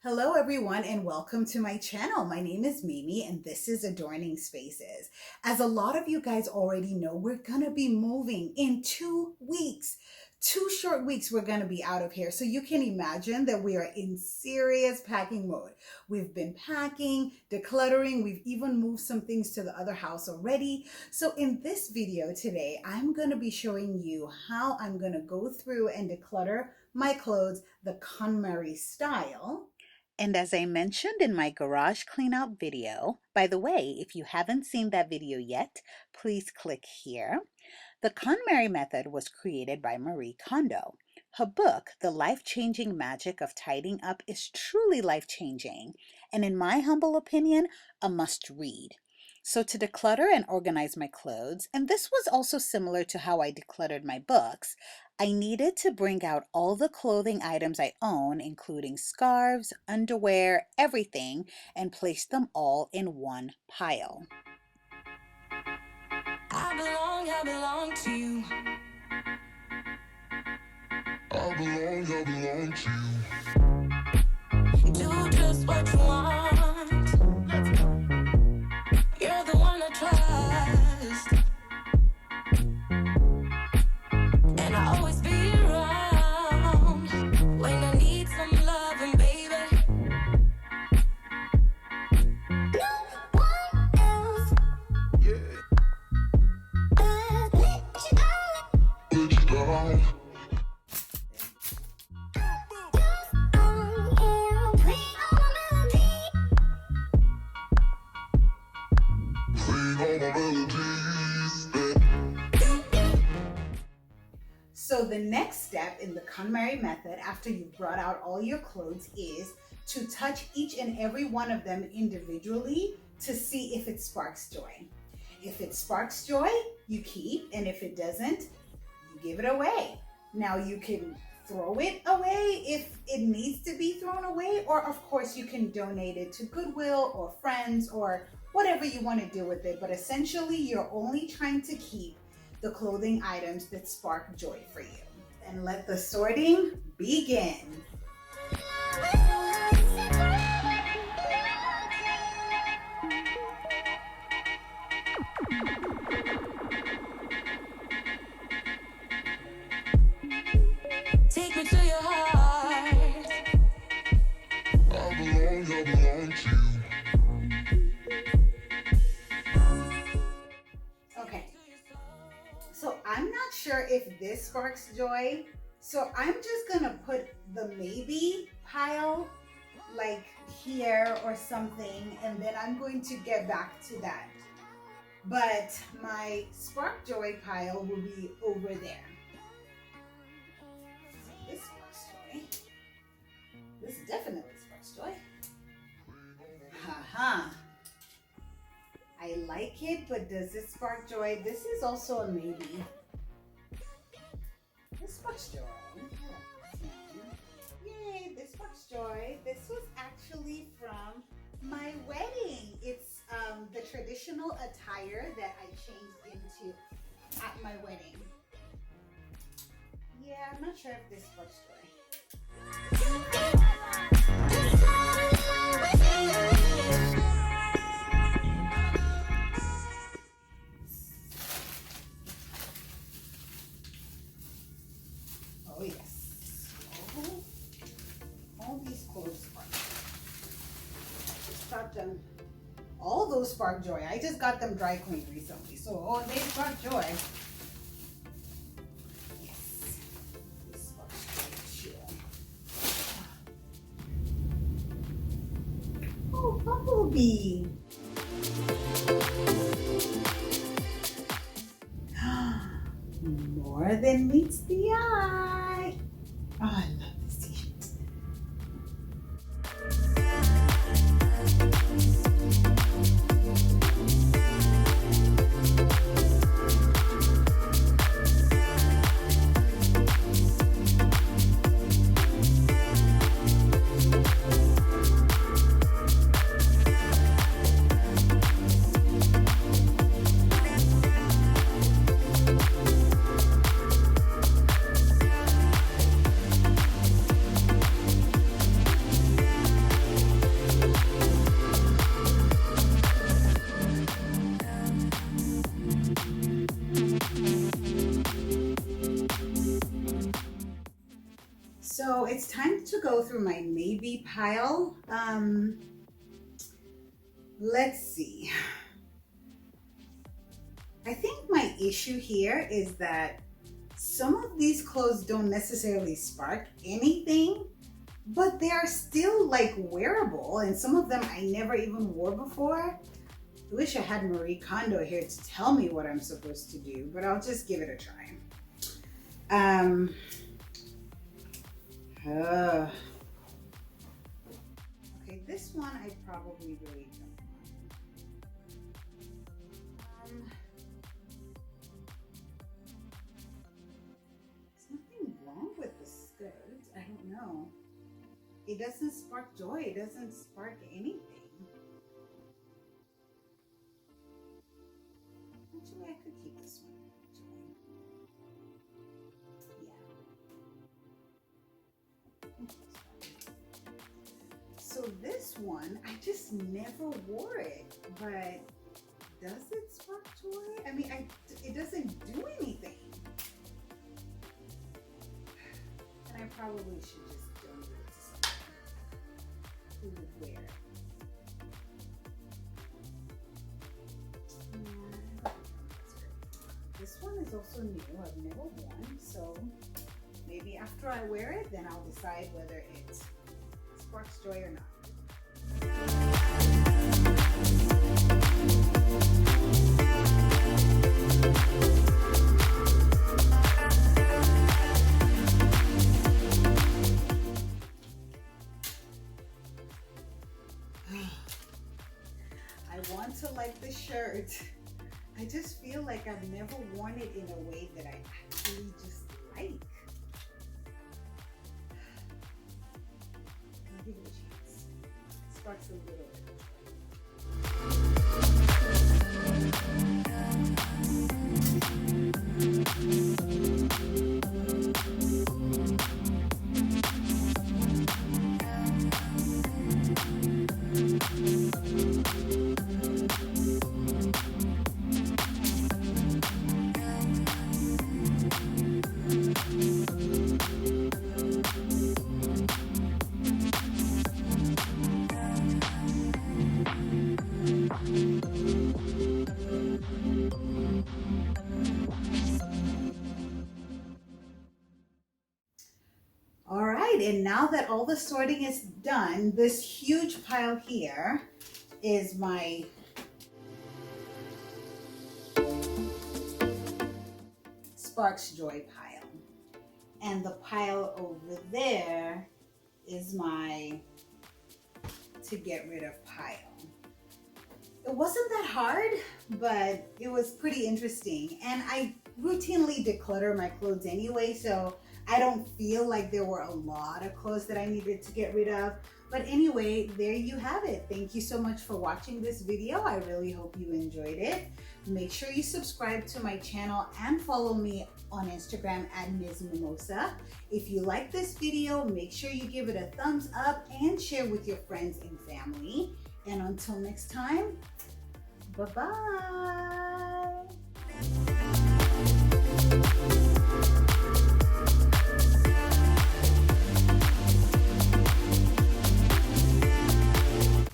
Hello, everyone, and welcome to my channel. My name is Mimi, and this is Adorning Spaces. As a lot of you guys already know, we're going to be moving in 2 weeks. 2 short weeks, we're going to be out of here. So you can imagine that we are in serious packing mode. We've been packing, decluttering. We've even moved some things to the other house already. So in this video today, I'm going to be showing you how I'm going to go through and declutter my clothes the Konmari style. And as I mentioned in my garage clean out video, by the way, if you haven't seen that video yet, please click here. The Konmari Method was created by Marie Kondo. Her book, The Life-Changing Magic of Tidying Up, is truly life-changing, and in my humble opinion, a must-read. So to declutter and organize my clothes, and this was also similar to how I decluttered my books, I needed to bring out all the clothing items I own, including scarves, underwear, everything, and place them all in one pile. I belong to you. I belong to you. Do just what you want. You're the one I trust. And I always be around when I need some loving, baby. No one else. Yeah. Let you down. So the next step in the Konmari Method, after you've brought out all your clothes, is to touch each and every one of them individually to see if it sparks joy. If it sparks joy, you keep, and if it doesn't, you give it away. Now you can throw it away if it needs to be thrown away, or of course you can donate it to Goodwill or friends or whatever you want to do with it. But essentially, you're only trying to keep the clothing items that spark joy for you. And let the sorting begin. Take me to your heart. I belong to you. Okay. So I'm not sure if this sparks joy. So I'm just gonna put the maybe pile like here or something, and then I'm going to get back to that. But my spark joy pile will be over there. So this sparks joy. This definitely sparks joy. Haha. I like it, but does it spark joy? This is also a maybe. This sparks joy. Yay, this sparks joy. This was actually from my wedding. It's the traditional attire that I changed into at my wedding. Yeah, I'm not sure if this sparks joy. Oh yes. All these clothes spark. I just got them. All those spark joy. I just got them dry cleaned recently, so they spark joy. Yes, this sparks joy too. Oh, bumblebee. More than meets the eye. Oh, I love this t-shirt. it's time to go through my maybe pile. Let's see. I think my issue here is that some of these clothes don't necessarily spark anything, but they are still like wearable, and some of them I never even wore before. I wish I had Marie Kondo here to tell me what I'm supposed to do, but I'll just give it a try. Okay, this one I probably really don't want. There's nothing wrong with the skirt. I don't know. It doesn't spark joy. It doesn't spark anything. Actually, I could keep this one. So this one, I just never wore it, but does it spark joy? I mean, it doesn't do anything. And I probably should just donate it to someone who would wear it. This one is also new. I've never worn, so maybe after I wear it, then I'll decide whether it sparks joy or not. I want to like the shirt. I just feel like I've never worn it in a way that I actually just like. I'll give it a chance. Sparks a little bit. And now that all the sorting is done, this huge pile here is my Sparks Joy pile. And the pile over there is my to get rid of pile. It wasn't that hard, but it was pretty interesting. And I routinely declutter my clothes anyway, so I don't feel like there were a lot of clothes that I needed to get rid of. But anyway, there you have it. Thank you so much for watching this video. I really hope you enjoyed it. Make sure you subscribe to my channel and follow me on Instagram at Ms. Mimosa. If you like this video, make sure you give it a thumbs up and share with your friends and family. And until next time, bye-bye.